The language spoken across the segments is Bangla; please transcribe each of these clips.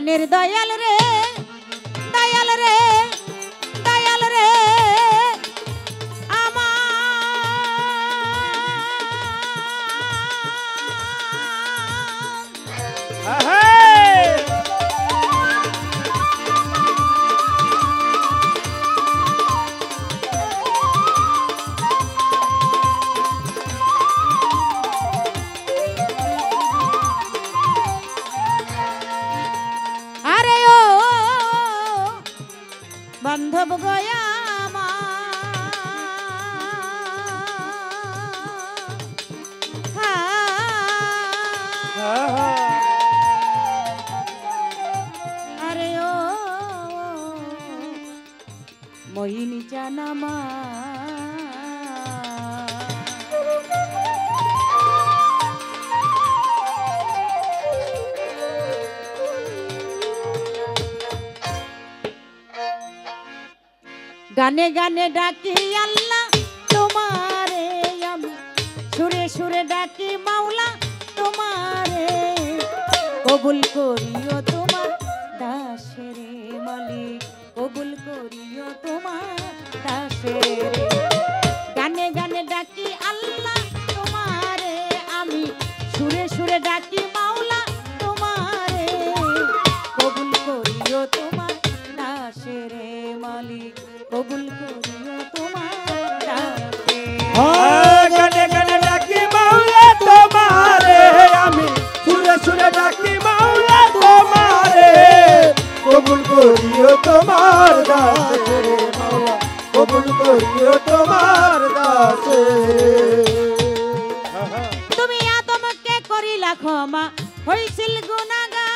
প্রাণের দয়াল রে দয়াল রে দয়াল রে বান্ধব গয়া আরে ও মোহিনী জানামা গানে গানে ডাকি আল্লাহ তোমারে আমি সুরে সুরে ডাকি মাওলা তোমারে কবুল করিও তোমার দাসেরে মালিক কবুল করিও তোমার দাসেরে গানে গানে ডাকি আল্লাহ তোমারে আমি সুরে সুরে ডাকি মাওলা তোমারে কবুল করিও তোমার দাসেরে মালিক কবুল করিও তোমার ডাকে গানে গানে ডাকি মাওলা তোমারে আমি সুরে সুরে ডাকি মাওলা তোমারে কবুল করিও তোমার দাসে মাওলা কবুল করিও তোমার দাসে তুমি আদমকে করিলা ক্ষমা হইছিল গুনাহগার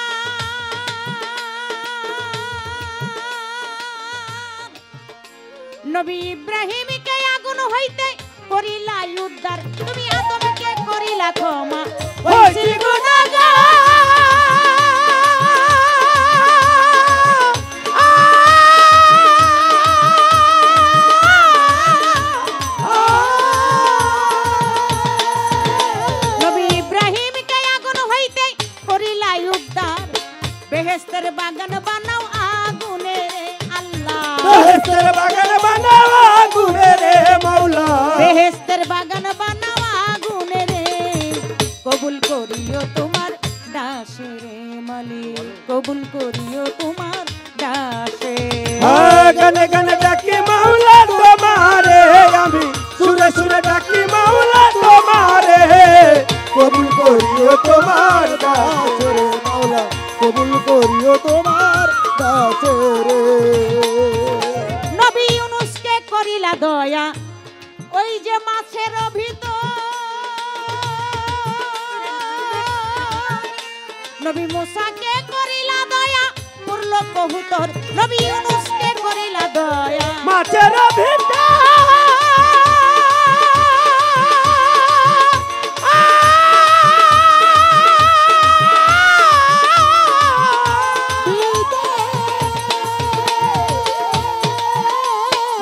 নবী ইব্রাহিমকে আগুন হইতে করিলা উদ্ধার তুমি আদমকে করিলা ক্ষমা হইছিল গুনাহগার নবী ইব্রাহিমকে আগুন হইতে করিলা উদ্ধার বেহেশতের বাগান বানাও আগুনে আল্লাহ বেহেশতের বাগান বানাও আগুনে রে মাওলা বেহেশতের বাগান বানাও আগুনে রে কবুল করিও তোমার দাসেরে মালিক কবুল করিও তোমার দাসে গানে গানে ডাকি মাওলা তোমারে আমি সুরে সুরে ডাকি মাওলা তোমারে কবুল করিও তোমার দাসেরে মাওলা কবুল করিও তোমার দাসেরে নবী ইউনূসকে করিলা দয়া ওই যে মাছের ভিতর নবী মুসাকে করিলা দয়া পড়ল কবুতর নবী ইউনূসকে করিলা দয়া মাছের ভিতর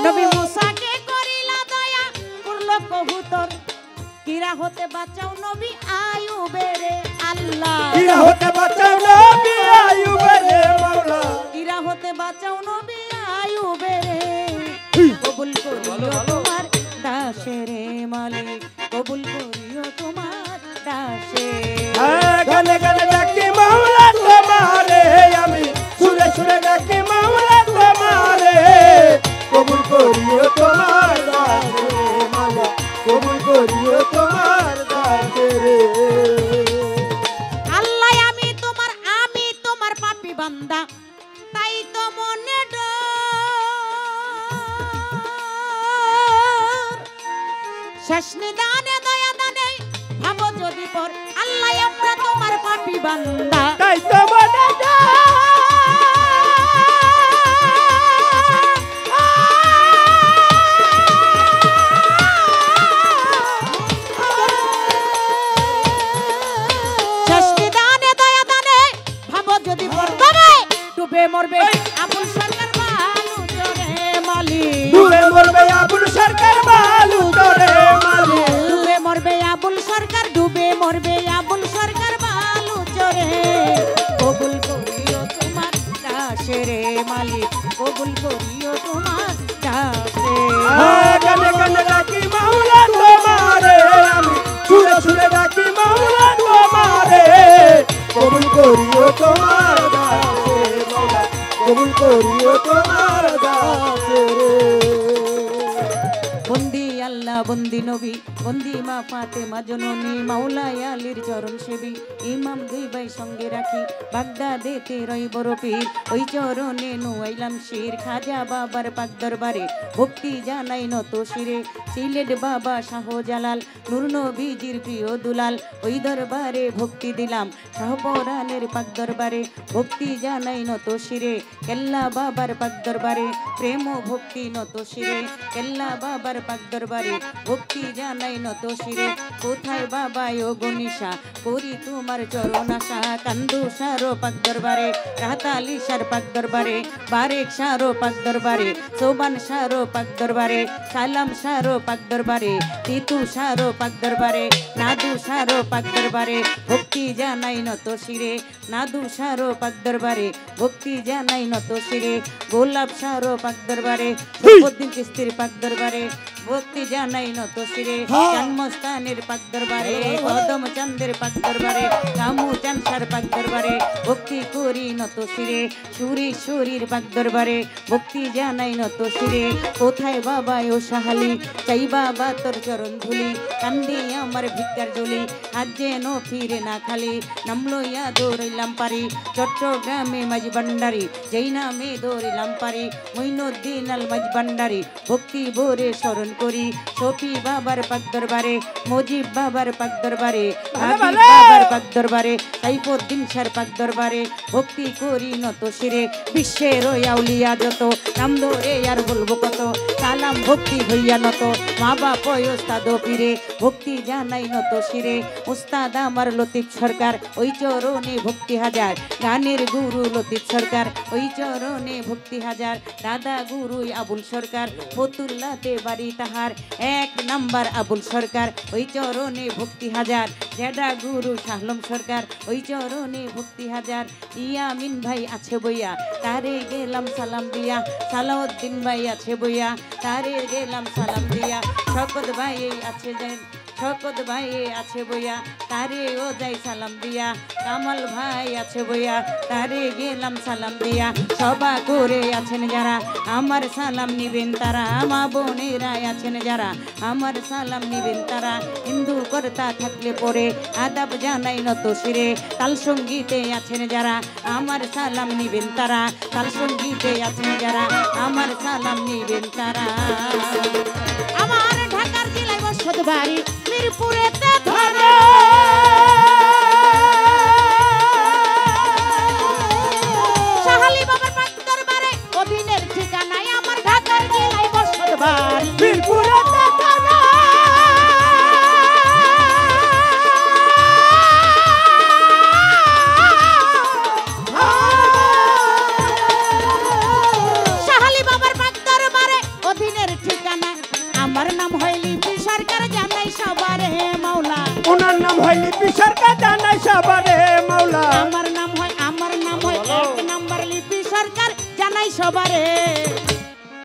নবী মুসাকে করিলা দয়া পড়ল কবুতর কিরা হতে বাঁচাও নবী আইয়ুবেরে আল্লাহ কিরা হতে বাঁচাও নবী আইয়ুবেরে মাওলা কিরা হতে বাঁচাও নবী আইয়ুবেরে কবুল করিও তোমার দাসেরে মালিক কবুল করিও তোমার দাসে গানে গানে ডাকি মাওলা তোমারে আমি সুরে সুরে ডাকি মাওলা তোমারে কবুল করিও তোমার দাসে মাওলা কবুল করিও তোমার দাসে রে আল্লাহ আমি তোমার পাপী বান্দা তাই তো মনে ডর শেষ নিদানে দয়া দানে ভাবো যদি পর আল্লাহ আমরা তোমার পাপী বান্দা তাই তো মনে শেষ নিদানে দয়া দানে ভাবো যদি পর তবে ডুবে মরবে আবুল সরকার বালু জোরে মালিক ডুবে মরবে আবুল সরকার বালু জোরে মালিক ডুবে মরবে আবুল সরকার ডুবে মরবে আবুল সরকার বালু চরে কবুল করিও তোমার কবুল করিও তোমার ডাকে গানে গানে ডাকি মাওলা তোমারে আমি সুরে সুরে ডাকি মাওলা তোমারে কবুল করিও তোমার দাসে মাওলা কবুল করিও তোমার দাসে বন্দি আল্লাহ বন্দি নবী বন্দি মা ফাতেমা জননী মাওলাই আলীর চরণ সেবী ইমাম দুই ভাই সঙ্গে রাখি বাগদাদেতে রই বড় পীর ওই চরণে নুয়াইলাম শির খাজা বাবার পাক দরবারে ভক্তি জানাই নত শিরে সিলেট বাবা শাহজালাল নূর নবীজির প্রিয় দুলাল ওই দরবারে ভক্তি দিলাম শাহপরানের পাক দরবারে ভক্তি জানাই নত শিরে কেল্লা বাবার পাক দরবারে প্রেম ও ভক্তি নত শিরে কেল্লা বাবার পাক দরবারে ভক্তি জানাই নত শিরে কোথায় বাবা ও গনিশা করি তোমার চরণ আশা কান্দু সারো পাক দরবারে রাতালি সার পাক দরবারে বারেক সারো পাক দরবারে সোবান সারো পাক দরবারে সালাম সারো পাক দরবারে তিতু সারো পাক দরবারে নাদু সারো পাক দরবারে ভক্তি জানাই নত শিরে নাদু সারো পাক দরবারে ভক্তি জানাই নত শিরে গোলাপ সারো পাক দরবারে সৈফুদ্দিন চিশতির পাক দরবারে ভক্তি জানাই নত শিরে জন্মস্থানের পাক দরবারে কদম চন্দ্রের পাক দরবারে কামু চানসার পাক দরবারে ভক্তি করি নত শিরে সুরি সুরির পাক দরবারে ভক্তি জানাই নত শিরে কোথায় বাবা ও সাহালি চাই বাবা তোর চরণ ধুলি কান্দি আমার ভিক্ষার জলি আজ যেন ফিরে না খালি নাম লইয়া দৌড়িলাম পারি চট্টগ্রামে মাঝ ভান্ডারি যেই নামে দৌড়িলাম পারি মঈনুদ্দিন আল মাঝ ভান্ডারি ভক্তি ভরে স্মরণ করি শফি বাবার পাক দরবারে মজিব বাবার পাক দরবারে হাবিব বাবার পাক দরবারে সাইফুদ্দিন শাহর পাক দরবারে ভক্তি করি নত শিরে বিশ্বের আউলিয়া যত নাম ধরে আর বলবো কত সালাম ভক্তি হইয়া নত মা বাপ ওস্তাদ পীরে ভক্তি জানাই নত শিরে উস্তাদ আমার লতিফ সরকার ওই চরণে ভক্তি হাজার গানের গুরু লতিফ সরকার ওই চরণে ভক্তি হাজার দাদা গুরু আবুল সরকার ফতুল্লাতে বাড়ি তাহার এক নাম্বার আবুল সরকার ওই চরণে ভক্তি হাজার জেডা গুরু শাহলম সরকার ওই চরণে ভক্তি হাজার ইয়ামিন ভাই আছে বইয়া তারে গেলাম সালাম দিয়া সালাউদ্দিন ভাই আছে বইয়া তারে গেলাম সালাম দিয়া শকত ভাই আছে শকত ভাই আছে বইয়া তারে ও যাই সালাম দিয়া কামাল ভাই আছে বইয়া তারে গেলাম সালাম দিয়া সভা করে আছেন যারা আমার সালাম নিবেন তারা মা বোনেরা আছেন যারা আমার সালাম নিবেন তারা হিন্দু কর্তা থাকলে পরে আদাব জানাই নত শিরে তাল সঙ্গীতে আছেন যারা আমার সালাম নিবেন তারা তাল সঙ্গীতে আছেন যারা আমার সালাম নিবেন তারা আমার ঢাকার জেলায় বসত বাড়ি মিরপুরেতে ধরে শাহালি বাবার পাক দরবারে অধীনের ঠিকানায় আমার ঢাকার জেলায় বসত বাড়ি মিরপুরেতে ধরে শাহালি বাবার পাক দরবারে অধীনের ঠিকানা আমার নাম হয় লিপি সরকার জানাই সবারে মাওলা ওনার নাম হয় লিপি সরকার জানাই সবারে